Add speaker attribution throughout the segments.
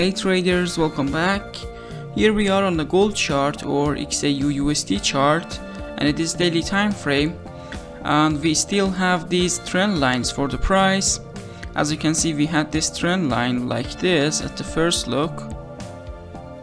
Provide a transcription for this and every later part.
Speaker 1: Hey traders, welcome back. Here we are on the gold chart or XAUUSD chart, and it is daily time frame, and we still have these trend lines for the price. As you can see, we had this trend line like this at the first look.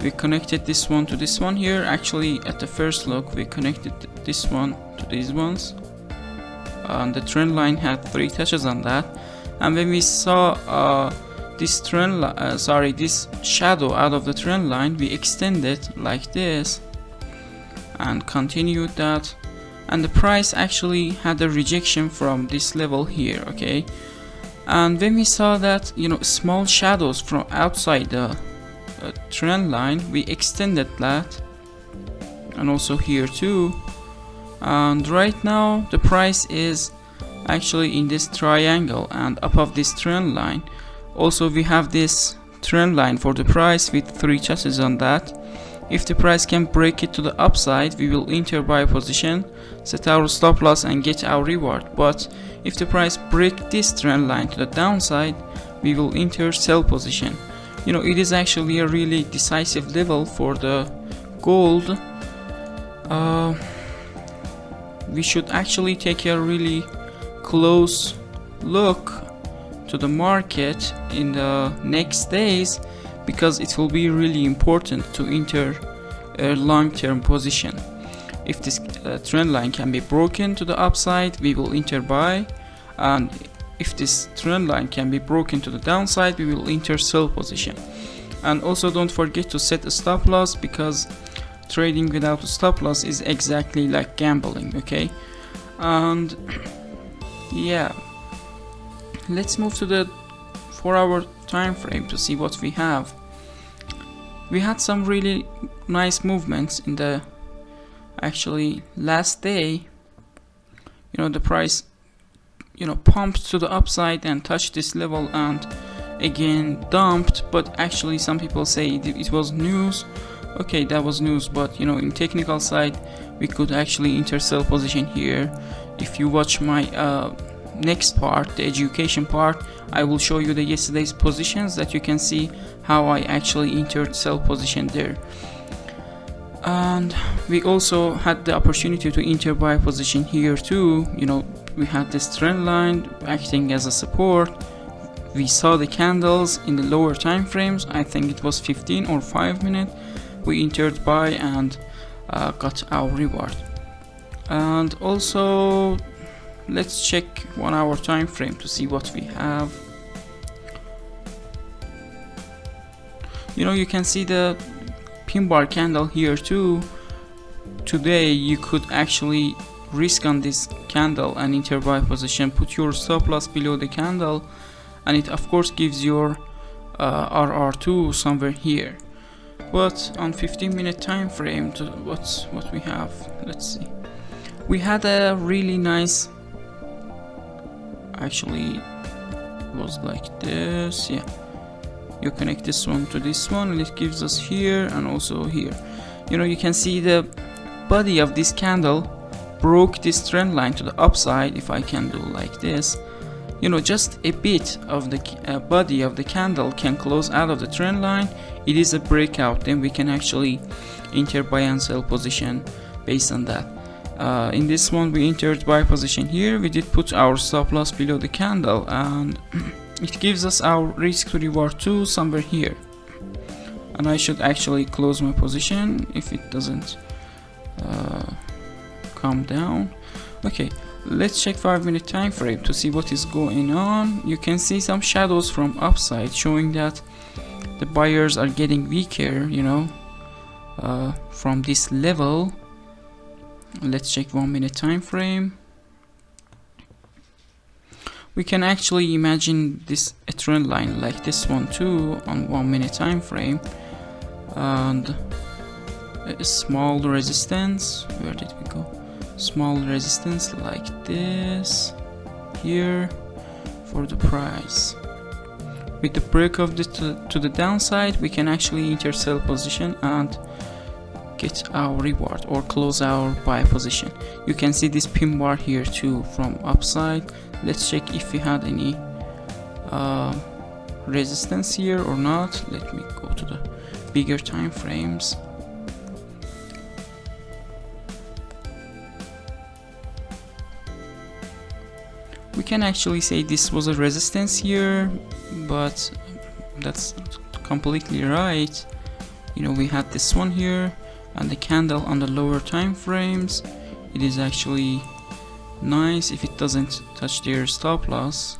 Speaker 1: We connected this one to this one here. Actually, at the first look we connected this one to these ones, and the trend line had 3 touches on that. And when we saw this this shadow out of the trend line, we extended like this and continued that, and the price actually had a rejection from this level here. Okay, and when we saw that, small shadows from outside the trend line, we extended that, and also here too. And right now the price is actually in this triangle and above this trend line. Also, we have this trend line for the price with 3 touches on that. If the price can break it to the upside, we will enter buy position, set our stop loss and get our reward. But if the price break this trend line to the downside, we will enter sell position. It is actually a really decisive level for the gold. We should actually take a really close look to the market in the next days, because it will be really important to enter a long-term position. If this trend line can be broken to the upside, we will enter buy, and if this trend line can be broken to the downside, we will enter sell position. And also don't forget to set a stop loss, because trading without a stop loss is exactly like gambling. Okay, and yeah, let's move to the 4-hour time frame to see what we have. We had some really nice movements in the last day. The price pumped to the upside and touched this level and again dumped, but actually some people say it was news. Okay, that was news, but in technical side we could actually enter sell position here. If you watch my next part, the education part, I will show you the yesterday's positions, that you can see how I actually entered sell position there. And we also had the opportunity to enter buy position here too. We had this trend line acting as a support. We saw the candles in the lower time frames. I think it was 15 or 5 minutes. We entered buy and got our reward. And also, let's check 1-hour time frame to see what we have. You can see the pin bar candle here too. Today you could actually risk on this candle and enter buy position, put your stop loss below the candle, and it of course gives your RR2 somewhere here. But on 15-minute time frame, what we have, let's see. We had a really nice, actually was like this. Yeah, you connect this one to this one and it gives us here and also here. You can see the body of this candle broke this trend line to the upside. If I can do like this, just a bit of the body of the candle can close out of the trend line. It is a breakout, then we can actually enter buy and sell position based on that. In this one we entered buy position here. We did put our stop loss below the candle, and it gives us our risk to reward 2 somewhere here. And I should actually close my position if it doesn't come down. Okay, let's check 5-minute time frame to see what is going on. You can see some shadows from upside showing that the buyers are getting weaker, from this level. Let's check 1-minute time frame. We can actually imagine this a trend line like this one too on 1-minute time frame, and a small resistance. Where did we go? Small resistance like this here for the price. With the break of this to the downside, we can actually enter sell position and get our reward or close our buy position. You can see this pin bar here too from upside. Let's check if we had any resistance here or not. Let me go to the bigger time frames. We can actually say this was a resistance here, but that's completely right. You know, we had this one here and the candle on the lower time frames. It is actually nice if it doesn't touch their stop loss.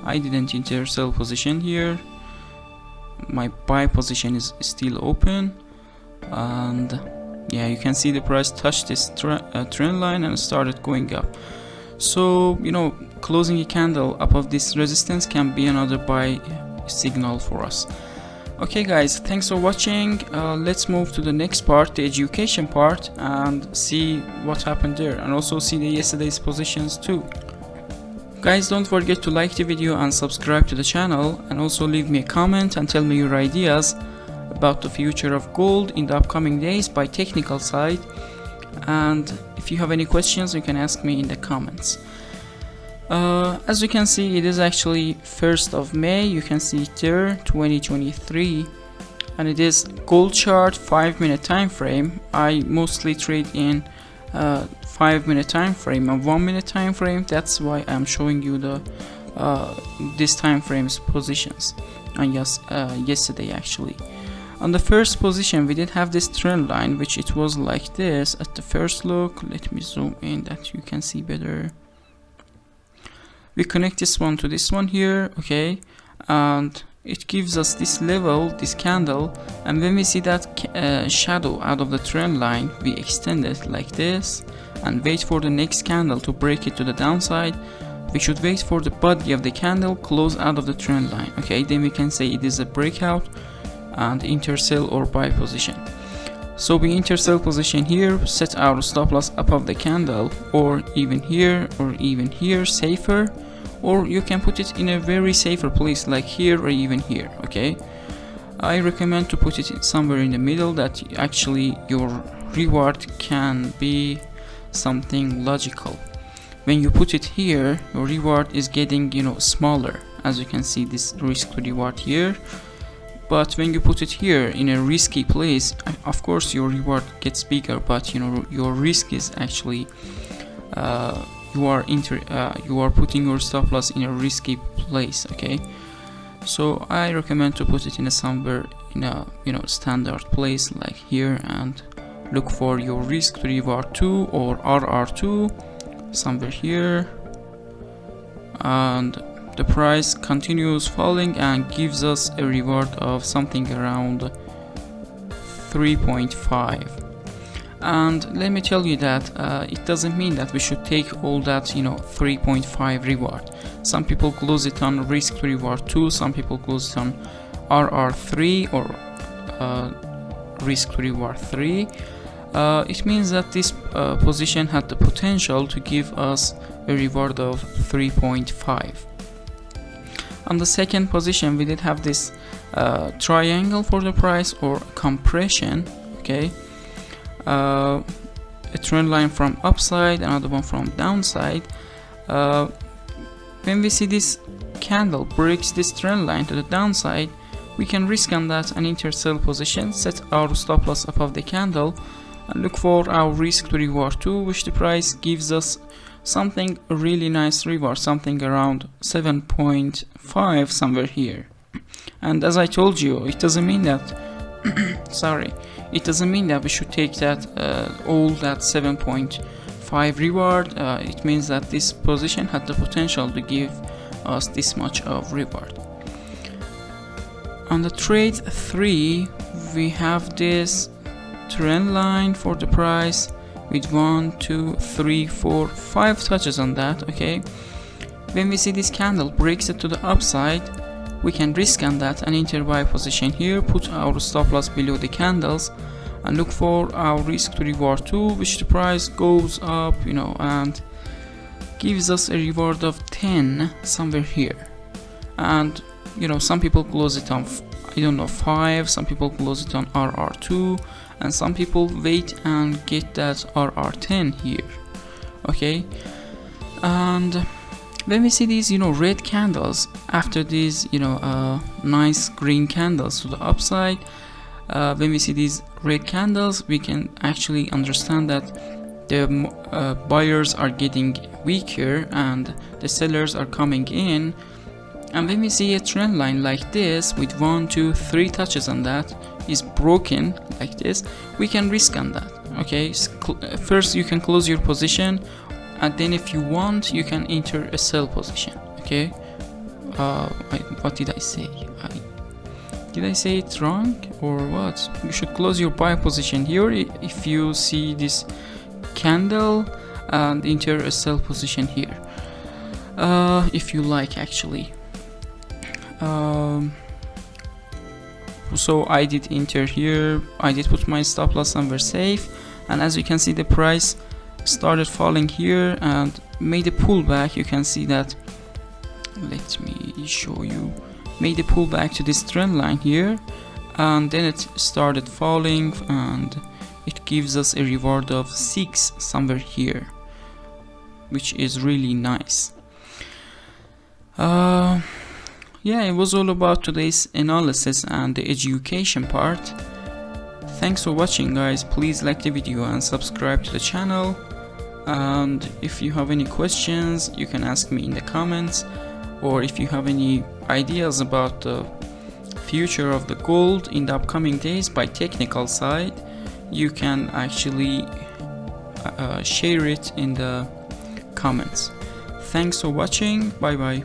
Speaker 1: I didn't enter sell position here. My buy position is still open, and yeah, you can see the price touched this trend line and started going up. So, you know, closing a candle above this resistance can be another buy signal for us. Okay guys, thanks for watching. Let's move to the next part, the education part, and see what happened there, and also see the yesterday's positions too. Guys, don't forget to like the video and subscribe to the channel, and also leave me a comment and tell me your ideas about the future of gold in the upcoming days by technical side. And if you have any questions, you can ask me in the comments. As you can see, it is actually 1st of May, you can see it there, 2023, and it is gold chart 5-minute time frame. I mostly trade in 5-minute time frame and 1-minute time frame. That's why I'm showing you the this time frame's positions. And yes, yesterday actually. On the first position, we did have this trend line, which it was like this at the first look. Let me zoom in that you can see better. We connect this one to this one here, okay, and it gives us this level, this candle, and when we see that shadow out of the trend line, we extend it like this and wait for the next candle to break it to the downside. We should wait for the body of the candle close out of the trend line, okay, then we can say it is a breakout and enter sell or buy position. So we enter sell position here, set our stop loss above the candle, or even here safer, or you can put it in a very safer place like here or even here, okay. I recommend to put it somewhere in the middle, that actually your reward can be something logical. When you put it here, your reward is getting, you know, smaller, as you can see this risk to reward here. But when you put it here in a risky place, of course your reward gets bigger, but you know your risk is actually you are putting your stop loss in a risky place, okay. So I recommend to put it in a somewhere in a, you know, standard place like here, and look for your risk to reward 2 or RR2 somewhere here, and the price continues falling and gives us a reward of something around 3.5. and let me tell you that it doesn't mean that we should take all that, you know, 3.5 reward. Some people close it on risk to reward 2, some people close it on RR3 or risk to reward 3. It means that this position had the potential to give us a reward of 3.5. On the second position, we did have this triangle for the price, or compression, okay. A trend line from upside, another one from downside. When we see this candle breaks this trend line to the downside, we can risk on that and enter sell position, set our stop loss above the candle, and look for our risk to reward 2, which the price gives us something really nice reward, something around 7.5 somewhere here. And as I told you, it doesn't mean that sorry, it doesn't mean that we should take that all that 7.5 reward. It means that this position had the potential to give us this much of reward. On the trade 3, we have this trend line for the price with 1, 2, 3, 4, 5 touches on that, okay. When we see this candle breaks it to the upside, we can risk on that and enter buy position here, put our stop loss below the candles, and look for our risk to reward 2, which the price goes up, you know, and gives us a reward of 10 somewhere here. And you know, some people close it on, I don't know, 5, some people close it on RR2, and some people wait and get that RR10 here, okay. And when we see these red candles after these nice green candles to the upside, when we see these red candles, we can actually understand that the buyers are getting weaker and the sellers are coming in. And when we see a trend line like this with 1, 2, 3 touches on that is broken like this, we can risk on that. Okay, first you can close your position, and then if you want you can enter a sell position. Okay, what did I say? Did I say it wrong or what? You should close your buy position here if you see this candle, and enter a sell position here if you like, actually. So I did enter here, I did put my stop loss and we're safe. And as you can see, the price started falling here and made a pullback. You can see that, let me show you, made a pullback to this trend line here, and then it started falling, and it gives us a reward of 6 somewhere here, which is really nice. Yeah, it was all about today's analysis and the education part. Thanks for watching, guys. Please like the video and subscribe to the channel. And if you have any questions, you can ask me in the comments, or if you have any ideas about the future of the gold in the upcoming days by technical side, you can actually share it in the comments. Thanks for watching. Bye bye.